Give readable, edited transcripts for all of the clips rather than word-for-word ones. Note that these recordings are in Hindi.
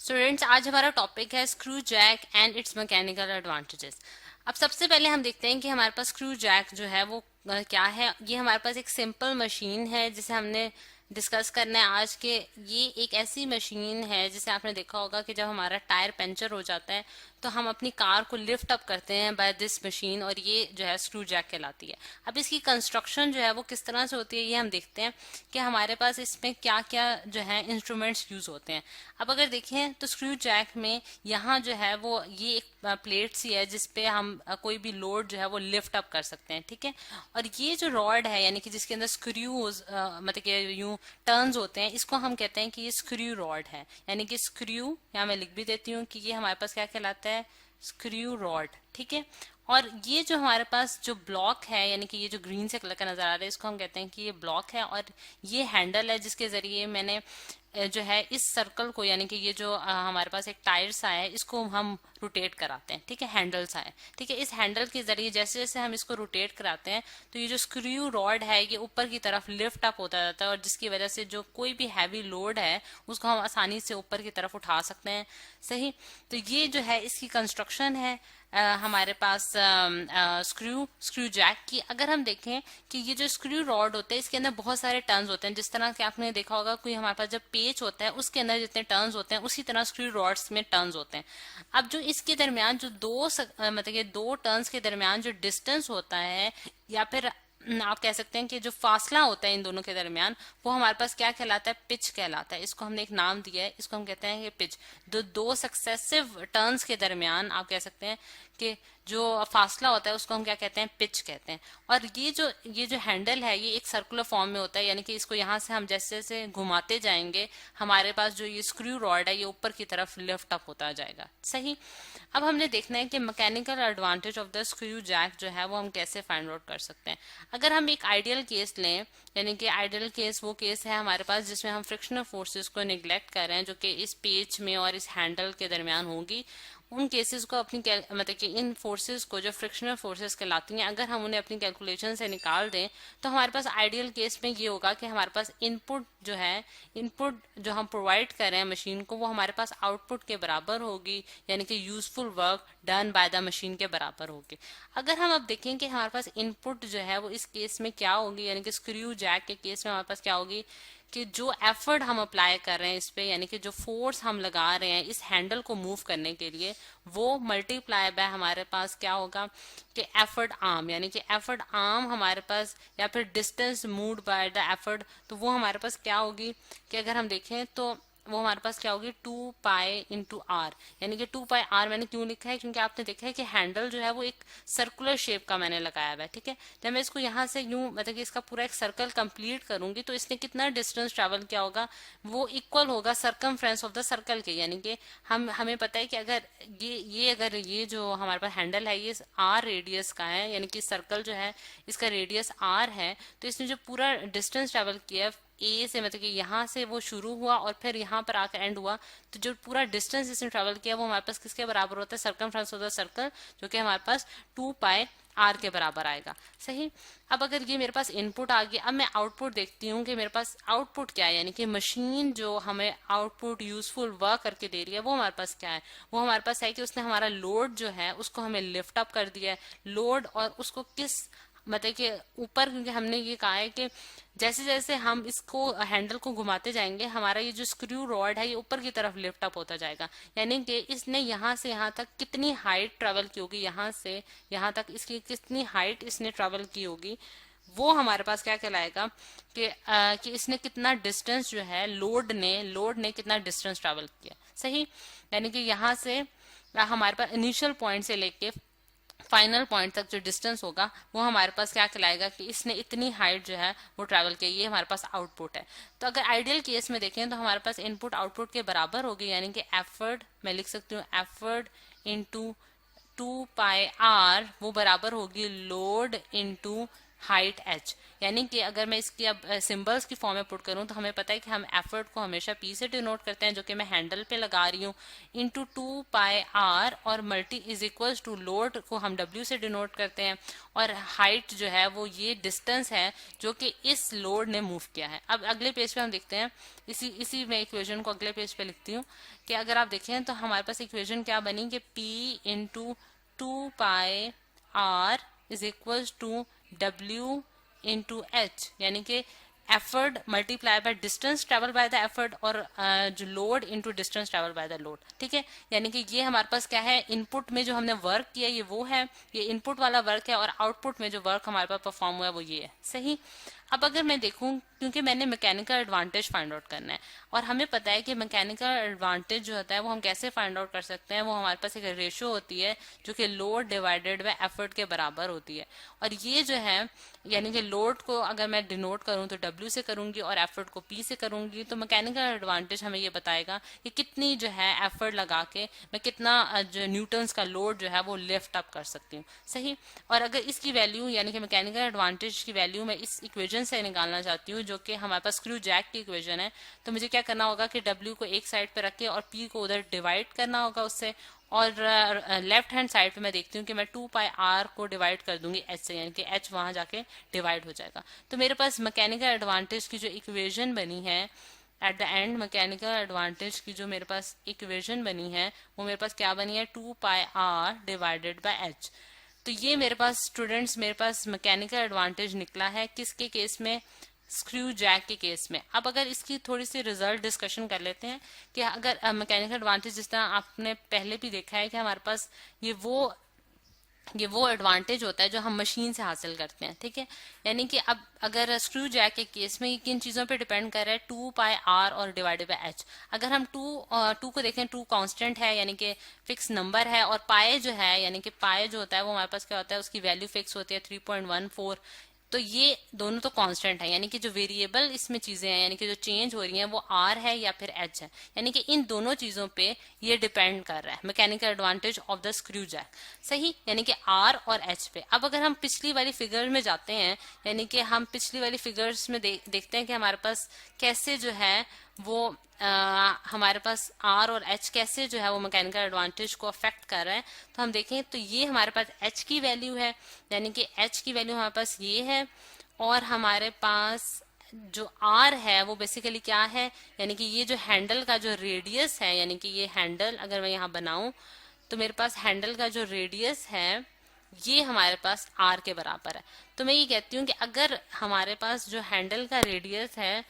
स्टूडेंट्स, आज हमारा टॉपिक है screw jack and its mechanical advantages. अब सबसे पहले हम देखते हैं कि हमारे पास स्क्रू जैक जो है वो क्या है। ये हमारे पास एक सिंपल मशीन है जिसे हमने डिस्कस करना है आज के। ये एक ऐसी मशीन है जिसे आपने देखा होगा कि जब हमारा टायर पंचर हो जाता है तो हम अपनी कार को लिफ्ट अप करते हैं बाय दिस मशीन, और ये जो है स्क्रू जैक कहलाती है। अब इसकी कंस्ट्रक्शन जो है वो किस तरह से होती है ये हम देखते हैं कि हमारे पास इसमें क्या क्या जो है इंस्ट्रूमेंट्स यूज होते हैं। अब अगर देखें तो स्क्रू जैक में यहाँ जो है वो ये एक प्लेट सी है जिसपे हम कोई भी लोड जो है वो लिफ्ट अप कर सकते हैं, ठीक है। और ये जो रॉड है यानी कि जिसके अंदर स्क्रूज मतलब कि यूं टर्न्स होते हैं, इसको हम कहते हैं कि ये स्क्रू रॉड है। यानी कि स्क्रू, यहाँ मैं लिख भी देती हूँ कि ये हमारे पास क्या कहलाता है, स्क्रू रॉड, ठीक है। और ये जो हमारे पास जो ब्लॉक है यानी कि ये जो ग्रीन से कलर का नजर आ रहा है, इसको हम कहते हैं कि ये ब्लॉक है। और ये हैंडल है जिसके जरिए मैंने जो है इस सर्कल को, यानी कि ये जो हमारे पास एक टायर सा है, इसको हम रोटेट कराते हैं, ठीक है। हैंडल सा है, ठीक है। इस हैंडल के जरिए जैसे जैसे हम इसको रोटेट कराते हैं तो ये जो स्क्रू रॉड है ये ऊपर की तरफ लिफ्ट अप होता जाता है, और जिसकी वजह से जो कोई भी हैवी लोड है उसको हम आसानी से ऊपर की तरफ उठा सकते हैं, सही। तो ये जो है इसकी कंस्ट्रक्शन है हमारे पास स्क्रू जैक की। अगर हम देखें कि ये जो स्क्रू रॉड होते हैं इसके अंदर बहुत सारे टर्न्स होते हैं, जिस तरह के आपने देखा होगा कोई हमारे पास जब पेच होता है उसके अंदर जितने टर्न्स होते हैं उसी तरह स्क्रू रॉड्स में टर्न्स होते हैं। अब जो इसके दरमियान जो मतलब ये दो टर्न्स के दरमियान जो डिस्टेंस होता है, या फिर आप कह सकते हैं कि जो फासला होता है इन दोनों के दरमियान, वो हमारे पास क्या कहलाता है, पिच कहलाता है। इसको हमने एक नाम दिया है, इसको हम कहते हैं कि पिच। दो सक्सेसिव टर्न्स के दरमियान आप कह सकते हैं कि जो फासला होता है उसको हम क्या कहते हैं, पिच कहते हैं। और ये जो हैंडल है ये एक सर्कुलर फॉर्म में होता है, यानी कि इसको यहाँ से हम जैसे जैसे घुमाते जाएंगे हमारे पास जो ये स्क्रू रॉड है ये ऊपर की तरफ लिफ्ट अप होता जाएगा, सही। अब हमने देखना है कि mechanical advantage of the screw jack जो है वो हम कैसे फाइंड आउट कर सकते हैं। अगर हम एक आइडियल केस लें, यानी कि आइडियल केस वो केस है हमारे पास जिसमें हम फ्रिक्शनल फोर्सेस को निग्लेक्ट कर रहे हैं जो कि इस पेच में और इस हैंडल के दरमियान होंगी। उन केसेस को अपनी मतलब कि इन फोर्सेस को जो फ्रिक्शनल फोर्सेस कहलाती हैं, अगर हम उन्हें अपनी कैलकुलेशन से निकाल दें तो हमारे पास आइडियल केस में ये होगा कि हमारे पास इनपुट जो है, इनपुट जो हम प्रोवाइड कर रहे हैं मशीन को, वो हमारे पास आउटपुट के बराबर होगी, यानी कि useful work done by the machine के बराबर होगी। अगर हम अब देखें कि हमारे पास इनपुट जो है वो इस केस में क्या होगी, यानी कि स्क्रू जैक के केस में हमारे पास क्या होगी कि जो एफर्ट हम अप्लाई कर रहे हैं इस पे, यानी कि जो फोर्स हम लगा रहे हैं इस हैंडल को मूव करने के लिए, वो मल्टीप्लाई बाय हमारे पास क्या होगा कि एफर्ट आर्म, यानी कि एफर्ट आर्म हमारे पास, या फिर distance moved by the effort, तो वो हमारे पास क्या होगी कि अगर हम देखें तो वो हमारे पास क्या होगी, 2π/r। यानी कि 2πr मैंने क्यों लिखा है, क्योंकि आपने देखा है कि हैंडल जो है वो एक सर्कुलर शेप का मैंने लगाया हुआ है, ठीक है। जब मैं इसको यहाँ से यूं मतलब कि इसका पूरा एक सर्कल कंप्लीट करूंगी तो इसने कितना डिस्टेंस ट्रेवल किया होगा, वो इक्वल होगा सरकमफ्रेंस ऑफ द सर्कल के। यानी कि हमें पता है कि अगर अगर ये जो हमारे पास हैंडल है ये r रेडियस का है, यानी कि सर्कल जो है इसका रेडियस r है, तो इसने जो पूरा डिस्टेंस ट्रेवल किया ए से, मतलब कि यहाँ से वो शुरू हुआ और फिर यहाँ पर आकर एंड हुआ, तो जो पूरा डिस्टेंस इसने ट्रेवल किया वो हमारे पास किसके बराबर होता है, सरकमफ्रेंस ऑफ द सर्कल, जो कि हमारे पास 2πr के बराबर आएगा, सही। अब अगर ये मेरे पास इनपुट आ गया, अब मैं आउटपुट देखती हूँ कि मेरे पास आउटपुट क्या है, यानी कि मशीन जो हमें आउटपुट यूजफुल वर्क करके दे रही है वो हमारे पास क्या है। वो हमारे पास है कि उसने हमारा लोड जो है उसको हमें लिफ्ट अप कर दिया है, लोड, और उसको किस मतलब कि ऊपर, क्योंकि हमने ये कहा है कि जैसे जैसे हम इसको हैंडल को घुमाते जाएंगे हमारा ये जो स्क्रू रॉड है ये ऊपर की तरफ लिफ्ट अप होता जाएगा। यानी कि इसने यहाँ से यहाँ तक कितनी हाइट ट्रेवल की होगी, यहाँ से यहाँ तक इसकी कितनी हाइट इसने ट्रेवल की होगी, वो हमारे पास क्या कहलाएगा कि इसने कितना डिस्टेंस जो है लोड ने कितना डिस्टेंस ट्रेवल किया, सही। यानी कि यहाँ से हमारे पास इनिशियल पॉइंट से लेके फाइनल पॉइंट तक जो डिस्टेंस होगा वो हमारे पास क्या कहलाएगा कि इसने इतनी हाइट जो है वो ट्रैवल की, ये हमारे पास आउटपुट है। तो अगर आइडियल केस में देखें तो हमारे पास इनपुट आउटपुट के बराबर होगी, यानी कि एफर्ट, मैं लिख सकती हूँ एफर्ट इंटू 2πr, वो बराबर होगी लोड इंटू हाइट h। यानी कि अगर मैं इसकी अब सिंबल्स की फॉर्म में पुट करूं तो हमें पता है कि हम एफर्ट को हमेशा p से डिनोट करते हैं, जो कि मैं हैंडल पे लगा रही हूँ, इंटू 2πr, और multi is equals to load को हम w से डिनोट करते हैं, और हाइट जो है वो ये डिस्टेंस है जो कि इस लोड ने मूव किया है। अब अगले पेज पे हम देखते हैं, इसी में इक्वेशन को अगले पेज पे लिखती हूँ कि अगर आप देखें तो हमारे पास इक्वेशन क्या बनी कि p into 2πr is equals to w into H, यानी कि effort multiply by distance travel by the effort, और जो load into distance travel by the load. ठीक है, यानी कि ये हमारे पास क्या है, इनपुट में जो हमने वर्क किया ये वो है, ये इनपुट वाला वर्क है, और आउटपुट में जो वर्क हमारे पास परफॉर्म हुआ है वो ये है। सही। अब अगर मैं देखूं, क्योंकि मैंने मैकेनिकल एडवांटेज फाइंड आउट करना है, और हमें पता है कि मैकेनिकल एडवांटेज जो होता है वो हम कैसे फाइंड आउट कर सकते हैं, वो हमारे पास एक रेशियो होती है जो कि लोड डिवाइडेड बाय एफर्ट के बराबर होती है। और ये जो है, यानी कि लोड को अगर मैं डिनोट करूं तो W से करूंगी और एफर्ट को P से करूंगी, तो मैकेनिकल एडवांटेज हमें ये बताएगा कि कितनी जो है एफर्ट लगा के मैं कितना जो न्यूटन्स का लोड जो है वो लिफ्ट अप कर सकती हूँ। सही। और अगर इसकी वैल्यू, यानी कि मैकेनिकल एडवांटेज की वैल्यू मैं इस इक्वेशन से निकालना चाहती हूँ, जो कि हमारे पास स्क्रू जैक की इक्वेशन है, तो मुझे क्या करना होगा कि W को एक साइड पे रख के और P को उधर डिवाइड करना होगा उससे, और लेफ्ट हैंड साइड पे मैं देखती हूँ कि मैं 2πr को डिवाइड कर दूंगी h से, यानी कि h वहां जाके डिवाइड हो जाएगा। तो मेरे पास मैकेनिकल एडवांटेज की जो इक्वेशन बनी है at the end, mechanical advantage की जो मेरे पास इक्वेशन बनी है वो मेरे पास क्या बनी है, 2πr डिवाइडेड बाय h। तो ये मेरे पास स्टूडेंट्स, मेरे पास मैकेनिकल एडवांटेज निकला है किसके केस में, स्क्रू जैक के केस में। अब अगर इसकी थोड़ी सी रिजल्ट डिस्कशन कर लेते हैं कि अगर मैकेनिकल एडवांटेज, जिस तरह आपने पहले भी देखा है कि हमारे पास ये वो एडवांटेज होता है जो हम मशीन से हासिल करते हैं। ठीक है, यानी कि अब अगर स्क्रू जैक के केस में किन चीजों पे डिपेंड कर रहा है, 2πr और डिवाइडेड बाय h। अगर हम टू को देखें, 2 कांस्टेंट है, यानी कि फिक्स नंबर है, और पाए जो है, यानी कि पाए जो होता है वो हमारे पास क्या होता है, उसकी वैल्यू फिक्स होती है 3.14। तो ये दोनों तो कांस्टेंट है, यानी कि जो वेरिएबल इसमें चीजें हैं, यानी कि जो चेंज हो रही हैं वो r है या फिर h है, यानी कि इन दोनों चीजों पे ये डिपेंड कर रहा है mechanical advantage of the screw jack. सही, यानी कि r और h पे। अब अगर हम पिछली वाली फिगर में जाते हैं, यानी कि हम पिछली वाली फिगर्स में देखते हैं कि हमारे पास कैसे जो है वो हमारे पास R और H कैसे जो है वो मैकेनिकल एडवांटेज को अफेक्ट कर रहा है। तो हम देखें तो ये हमारे पास H की वैल्यू है, यानी कि H की वैल्यू हमारे पास ये है, और हमारे पास जो R है वो बेसिकली क्या है, यानी कि ये जो हैंडल का जो रेडियस है, यानी कि ये हैंडल अगर मैं यहाँ बनाऊं तो मेरे पास हैंडल का जो रेडियस है ये हमारे पास R के बराबर है। तो मैं ये कहती हूँ कि अगर हमारे पास जो हैंडल का रेडियस है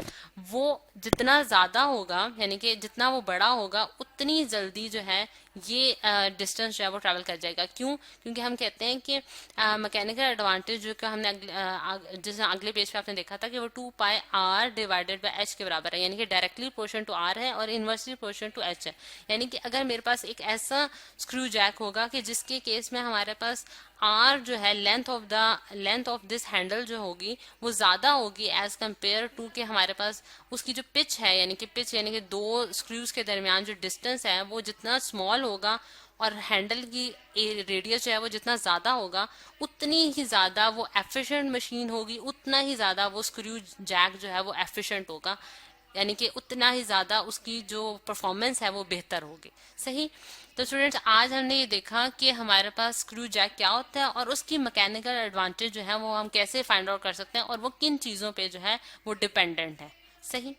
वो जितना ज्यादा होगा, यानी कि जितना वो बड़ा होगा, उतनी जल्दी जो है ये डिस्टेंस जो है वो ट्रैवल कर जाएगा। क्यों? क्योंकि हम कहते हैं कि मैकेनिकल एडवांटेज जो का हमने जैसे अगले पेज पे आपने देखा था कि वो 2πr डिवाइडेड बाय h के बराबर है, यानी कि डायरेक्टली प्रोपोर्शन टू r है और इनवर्सली प्रोपोर्शन टू h है। यानी कि अगर मेरे पास एक ऐसा स्क्रू जैक होगा कि जिसके केस में हमारे पास r जो है लेंथ ऑफ दिस हैंडल जो होगी वो ज्यादा होगी एज कंपेयर टू कि हमारे पास उसकी जो पिच है, यानी कि दो स्क्रूज के दरमियान जो डिस्टेंस है वो जितना स्मॉल होगा और हैंडल की रेडियस जो है वो जितना ज्यादा होगा, उतनी ही ज्यादा वो एफिशिएंट मशीन होगी, उतना ही ज्यादा वो स्क्रू जैक जो है वो एफिशिएंट होगा, यानी कि उतना ही ज्यादा उसकी जो परफॉर्मेंस है वो बेहतर होगी। सही। तो स्टूडेंट्स, आज हमने ये देखा कि हमारे पास स्क्रू जैक क्या होता है और उसकी मैकेनिकल एडवांटेज जो है वो हम कैसे फाइंड आउट कर सकते हैं और वो किन चीजों पे जो है वो डिपेंडेंट है। सही।